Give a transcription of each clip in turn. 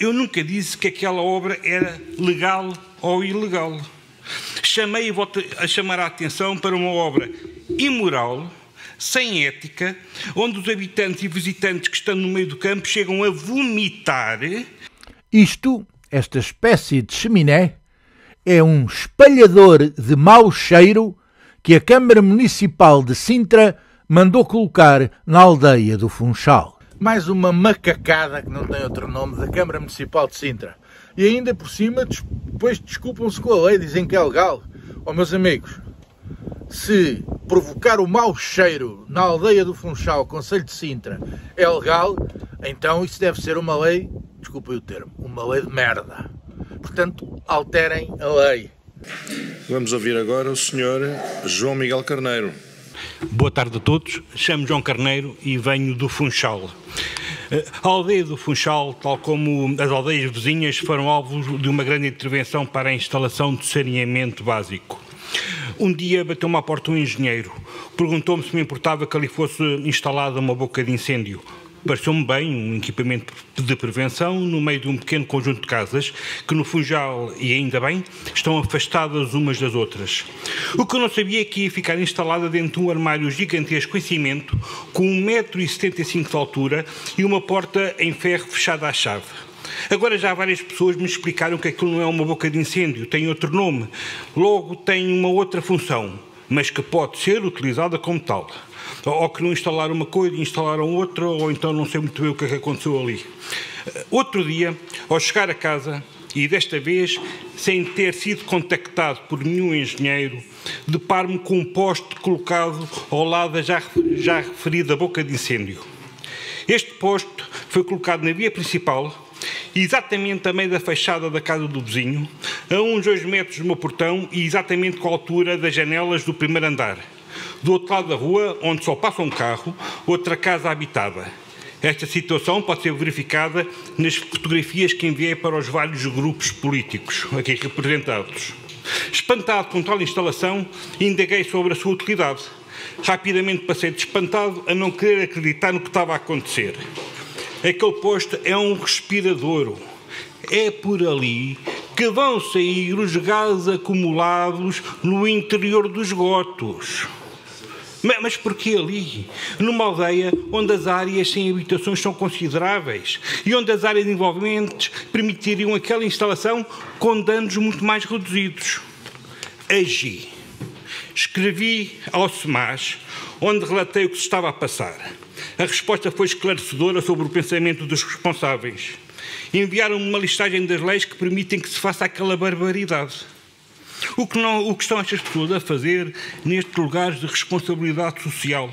Eu nunca disse que aquela obra era legal ou ilegal. Chamei e volto a chamar a atenção para uma obra imoral, sem ética, onde os habitantes e visitantes que estão no meio do campo chegam a vomitar. Esta espécie de chaminé, é um espalhador de mau cheiro que a Câmara Municipal de Sintra mandou colocar na aldeia do Funchal. Mais uma macacada, que não tem outro nome, da Câmara Municipal de Sintra. E ainda por cima, depois desculpam-se com a lei, dizem que é legal. Oh, meus amigos, se provocar o mau cheiro na aldeia do Funchal, Concelho de Sintra, é legal, então isso deve ser uma lei, desculpem o termo, uma lei de merda. Portanto, alterem a lei. Vamos ouvir agora o Sr. João Miguel Carneiro. Boa tarde a todos, chamo João Carneiro e venho do Funchal. A aldeia do Funchal, tal como as aldeias vizinhas, foram alvos de uma grande intervenção para a instalação de saneamento básico. Um dia bateu-me à porta um engenheiro, perguntou-me se me importava que ali fosse instalada uma boca de incêndio. Pareceu-me bem um equipamento de prevenção no meio de um pequeno conjunto de casas que no Funchal, e ainda bem, estão afastadas umas das outras. O que eu não sabia é que ia ficar instalada dentro de um armário gigantesco em cimento, com 1,75 m de altura e uma porta em ferro fechada à chave. Agora já várias pessoas me explicaram que aquilo não é uma boca de incêndio, tem outro nome, logo tem uma outra função, mas que pode ser utilizada como tal. Ou que não instalaram uma coisa e instalaram outra, ou então não sei muito bem o que é que aconteceu ali. Outro dia, ao chegar a casa, e desta vez sem ter sido contactado por nenhum engenheiro, deparo-me com um poste colocado ao lado da já referida boca de incêndio. Este poste foi colocado na via principal, exatamente a meio da fachada da casa do vizinho, a uns 2 metros do meu portão e exatamente com a altura das janelas do primeiro andar. Do outro lado da rua, onde só passa um carro, outra casa habitada. Esta situação pode ser verificada nas fotografias que enviei para os vários grupos políticos aqui representados. Espantado com tal instalação, indaguei sobre a sua utilidade. Rapidamente passei de espantado a não querer acreditar no que estava a acontecer. Aquele posto é um respirador. É por ali que vão sair os gases acumulados no interior dos esgotos. Mas porquê ali? Numa aldeia onde as áreas sem habitações são consideráveis e onde as áreas envolventes permitiriam aquela instalação com danos muito mais reduzidos. Agi. Escrevi ao SEMAS, onde relatei o que se estava a passar. A resposta foi esclarecedora sobre o pensamento dos responsáveis. Enviaram-me uma listagem das leis que permitem que se faça aquela barbaridade. O que estão estas pessoas a fazer nestes lugares de responsabilidade social?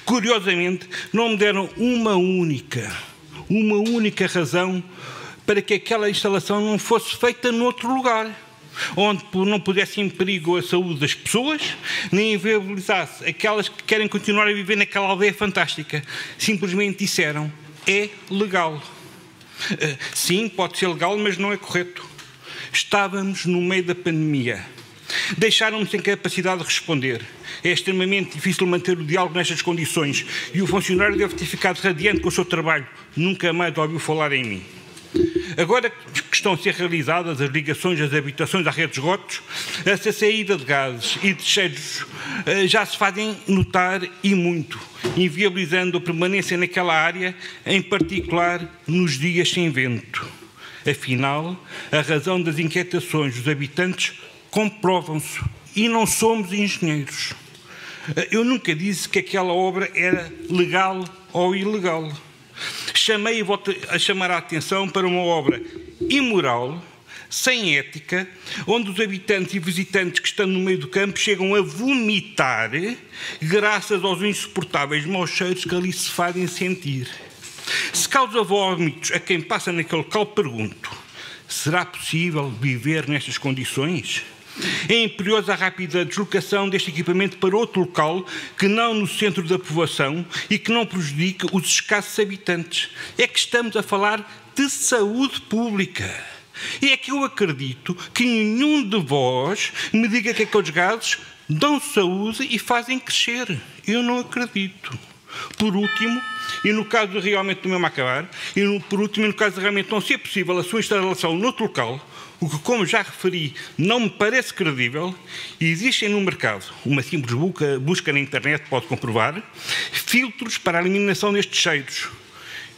Curiosamente, não me deram uma única razão para que aquela instalação não fosse feita noutro lugar, onde não pudesse em perigo a saúde das pessoas, nem inviabilizasse aquelas que querem continuar a viver naquela aldeia fantástica. Simplesmente disseram, é legal. Sim, pode ser legal, mas não é correto. Estávamos no meio da pandemia. Deixaram-me sem capacidade de responder. É extremamente difícil manter o diálogo nestas condições e o funcionário deve ter ficado radiante com o seu trabalho. Nunca mais ouviu falar em mim. Agora que estão a ser realizadas as ligações das habitações à rede de esgotos, essa saída de gases e de cheiros já se fazem notar e muito, inviabilizando a permanência naquela área, em particular nos dias sem vento. Afinal, a razão das inquietações dos habitantes comprovam-se e não somos engenheiros. Eu nunca disse que aquela obra era legal ou ilegal. Chamei e volto a chamar a atenção para uma obra imoral, sem ética, onde os habitantes e visitantes que estão no meio do campo chegam a vomitar graças aos insuportáveis maus cheiros que ali se fazem sentir. Se causa vómitos a quem passa naquele local, pergunto, será possível viver nestas condições? É imperiosa a rápida deslocação deste equipamento para outro local que não no centro da povoação e que não prejudique os escassos habitantes. É que estamos a falar de saúde pública. E é que eu acredito que nenhum de vós me diga que aqueles gases dão saúde e fazem crescer. Eu não acredito. Por último, e no caso de realmente do mesmo acabar, por último, e no caso de realmente não ser possível a sua instalação noutro local, o que, como já referi, não me parece credível, existem no mercado, uma simples busca na internet pode comprovar, filtros para a eliminação destes cheiros.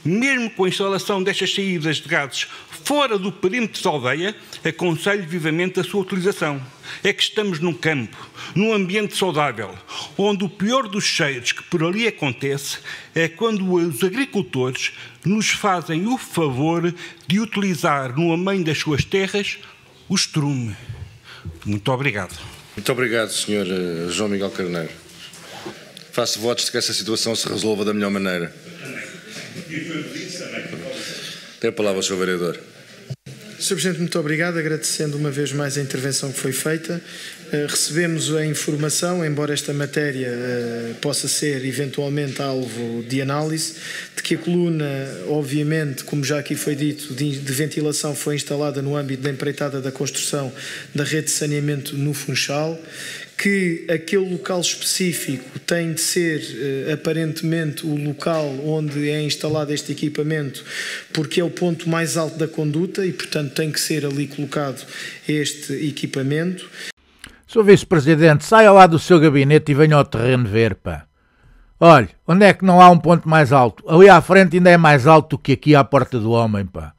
Mesmo com a instalação destas saídas de gases fora do perímetro da aldeia, aconselho vivamente a sua utilização. É que estamos num campo, num ambiente saudável, onde o pior dos cheiros que por ali acontece é quando os agricultores nos fazem o favor de utilizar no ameio das suas terras o estrume. Muito obrigado. Muito obrigado, Sr. João Miguel Carneiro. Faço votos de que essa situação se resolva da melhor maneira. Tem a palavra o Sr. Vereador. Sr. Presidente, muito obrigado, agradecendo uma vez mais a intervenção que foi feita. Recebemos a informação, embora esta matéria possa ser eventualmente alvo de análise, de que a coluna, obviamente, como já aqui foi dito, de ventilação foi instalada no âmbito da empreitada da construção da rede de saneamento no Funchal, que aquele local específico tem de ser, aparentemente, o local onde é instalado este equipamento, porque é o ponto mais alto da conduta e, portanto, tem que ser ali colocado este equipamento. Sr. Vice-Presidente, saia lá do seu gabinete e venha ao terreno ver, pá. Olha, onde é que não há um ponto mais alto? Ali à frente ainda é mais alto do que aqui à porta do homem, pá.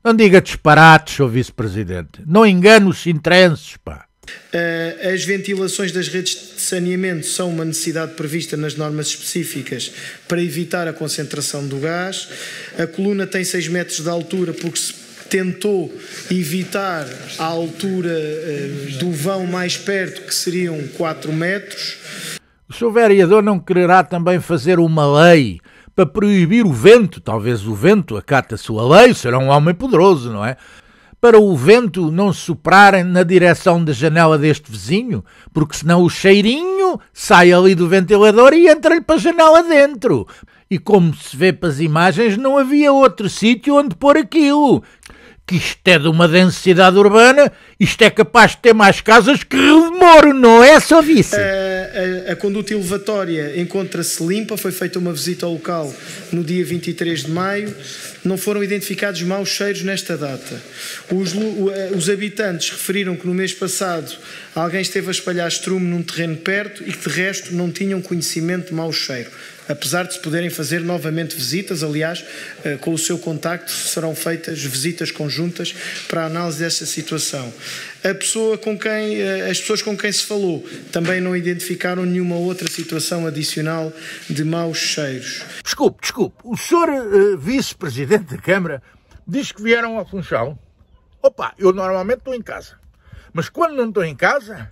Não diga disparates, Sr. Vice-Presidente. Não engane os sintrenses, pá. As ventilações das redes de saneamento são uma necessidade prevista nas normas específicas para evitar a concentração do gás. A coluna tem 6 metros de altura porque se tentou evitar a altura do vão mais perto, que seriam 4 metros. O Sr. Vereador não quererá também fazer uma lei para proibir o vento? Talvez o vento acate a sua lei, será um homem poderoso, não é? Para o vento não soprarem na direção da janela deste vizinho, porque senão o cheirinho sai ali do ventilador e entra-lhe para a janela dentro. E como se vê para as imagens, não havia outro sítio onde pôr aquilo. Que isto é de uma densidade urbana, isto é capaz de ter mais casas que Rio de Moro, não é, Sr. Vice? A conduta elevatória encontra-se limpa, foi feita uma visita ao local no dia 23 de maio, não foram identificados maus cheiros nesta data. Os habitantes referiram que no mês passado alguém esteve a espalhar estrume num terreno perto e que de resto não tinham conhecimento de mau cheiro. Apesar de se poderem fazer novamente visitas, aliás, com o seu contacto serão feitas visitas conjuntas para a análise desta situação. As pessoas com quem se falou também não identificaram nenhuma outra situação adicional de maus cheiros. Desculpe. O senhor vice-presidente da Câmara diz que vieram ao Funchal. Opa, eu normalmente estou em casa. Mas quando não estou em casa,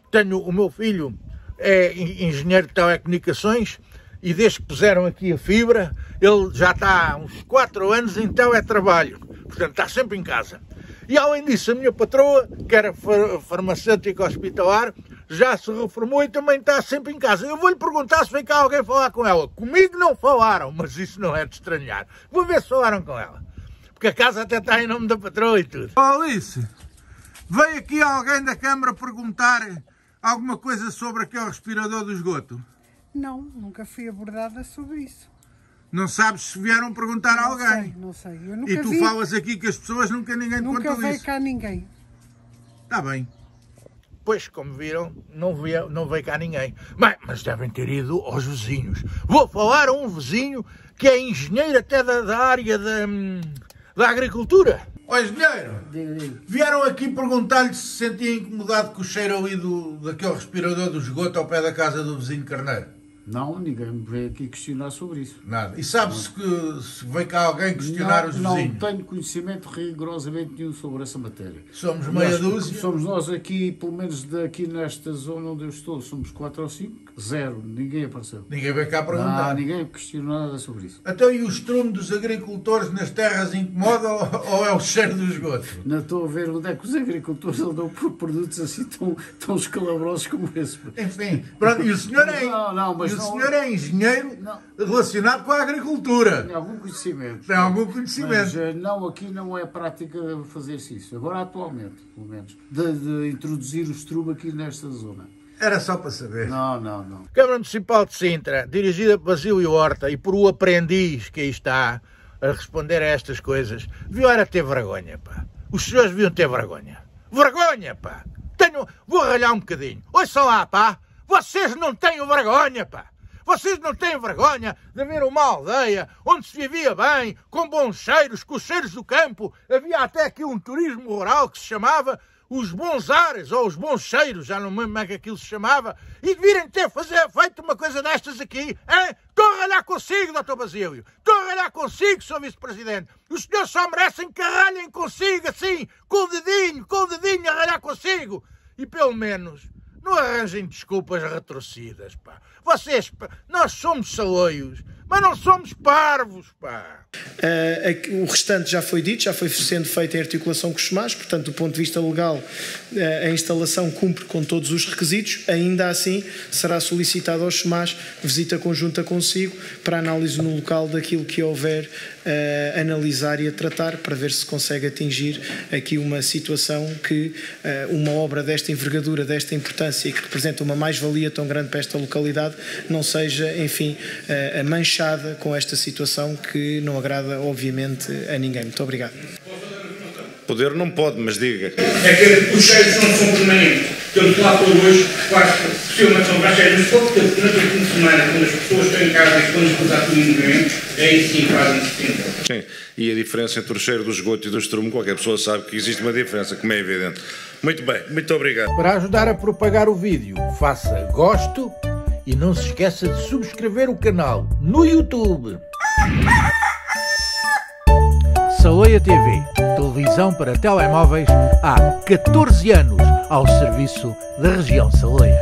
tenho o meu filho, é engenheiro de telecomunicações, e desde que puseram aqui a fibra, ele já está há uns 4 anos em teletrabalho. Portanto, está sempre em casa. E além disso, a minha patroa, que era farmacêutica hospitalar, já se reformou e também está sempre em casa. Eu vou-lhe perguntar se vem cá alguém falar com ela. Comigo não falaram, mas isso não é de estranhar. Vou ver se falaram com ela. Porque a casa até está em nome da patroa e tudo. Oh, Alice, veio aqui alguém da Câmara perguntar alguma coisa sobre aquele respirador do esgoto? Não, nunca fui abordada sobre isso. Não sabes se vieram perguntar a alguém? Não sei. Eu nunca e tu falas aqui que as pessoas ninguém te contou isso. Nunca veio cá ninguém. Está bem. Pois, como viram, não veio cá ninguém. Mas devem ter ido aos vizinhos. Vou falar a um vizinho que é engenheiro até da área da agricultura. Ó, engenheiro, vieram aqui perguntar-lhe se se sentia incomodado com o cheiro ali daquele respirador do esgoto ao pé da casa do vizinho Carneiro. Não, ninguém me veio aqui questionar sobre isso. Nada. E sabe-se que se veio cá alguém questionar os vizinhos? Não tenho conhecimento rigorosamente nenhum sobre essa matéria. Somos meia dúzia. Somos nós aqui, pelo menos daqui nesta zona onde eu estou, somos 4 ou 5, 0, ninguém apareceu. Ninguém veio cá perguntar. Não, ninguém questionou nada sobre isso. Então e o estrume dos agricultores nas terras incomoda ou é o cheiro do esgoto? Não estou a ver onde é que os agricultores andam por produtos assim tão escalabrosos como esse. Enfim, pronto, e o senhor é... O senhor é engenheiro relacionado com a agricultura. Tem algum conhecimento. Tem algum conhecimento. Mas não, aqui não é prática fazer-se isso. Agora atualmente, pelo menos. De introduzir o estrume aqui nesta zona. Era só para saber. Não. Câmara Municipal de Sintra, dirigida por Basílio Horta e por o aprendiz que aí está a responder a estas coisas, deviam era ter vergonha, pá. Os senhores deviam ter vergonha. Vergonha, pá. Vou ralhar um bocadinho. Ouçam lá, pá. Vocês não têm vergonha, pá. Vocês não têm vergonha de ver uma aldeia onde se vivia bem, com bons cheiros, com os cheiros do campo. Havia até aqui um turismo rural que se chamava os bons ares, ou os bons cheiros, já não me lembro como é que aquilo se chamava, e de virem ter feito uma coisa destas aqui, hein? Estou a ralhar consigo, Dr. Basílio. Estou a ralhar consigo, Sr. Vice-Presidente. Os senhores só merecem que ralhem consigo, assim, com o dedinho a ralhar consigo. E pelo menos não arranjem desculpas retorcidas, pá. Nós somos saloios, mas não somos parvos, pá. O restante já foi dito, já foi sendo feito em articulação com os SEMAS, portanto, do ponto de vista legal, a instalação cumpre com todos os requisitos. Ainda assim, será solicitado aos SEMAS visita conjunta consigo para análise no local daquilo que houver a analisar e a tratar, para ver se consegue atingir aqui uma situação que uma obra desta envergadura, desta importância e que representa uma mais-valia tão grande para esta localidade, não seja, enfim, manchada com esta situação que não agrada, obviamente, a ninguém. Muito obrigado. Poder não pode, mas diga. É que os cheiros não são permanentes. Temos lá por hoje, quase possivelmente são para cheiros, mas pouco tempo, durante o fim de semana, quando as pessoas estão em casa e estão a disputar tudo em movimento, aí sim fazem-se tempo. Sim, e a diferença entre o cheiro do esgoto e do estrume, qualquer pessoa sabe que existe uma diferença, como é evidente. Muito bem, muito obrigado. Para ajudar a propagar o vídeo, faça gosto e não se esqueça de subscrever o canal no YouTube. Saloia TV, televisão para telemóveis há 14 anos ao serviço da região Saloia.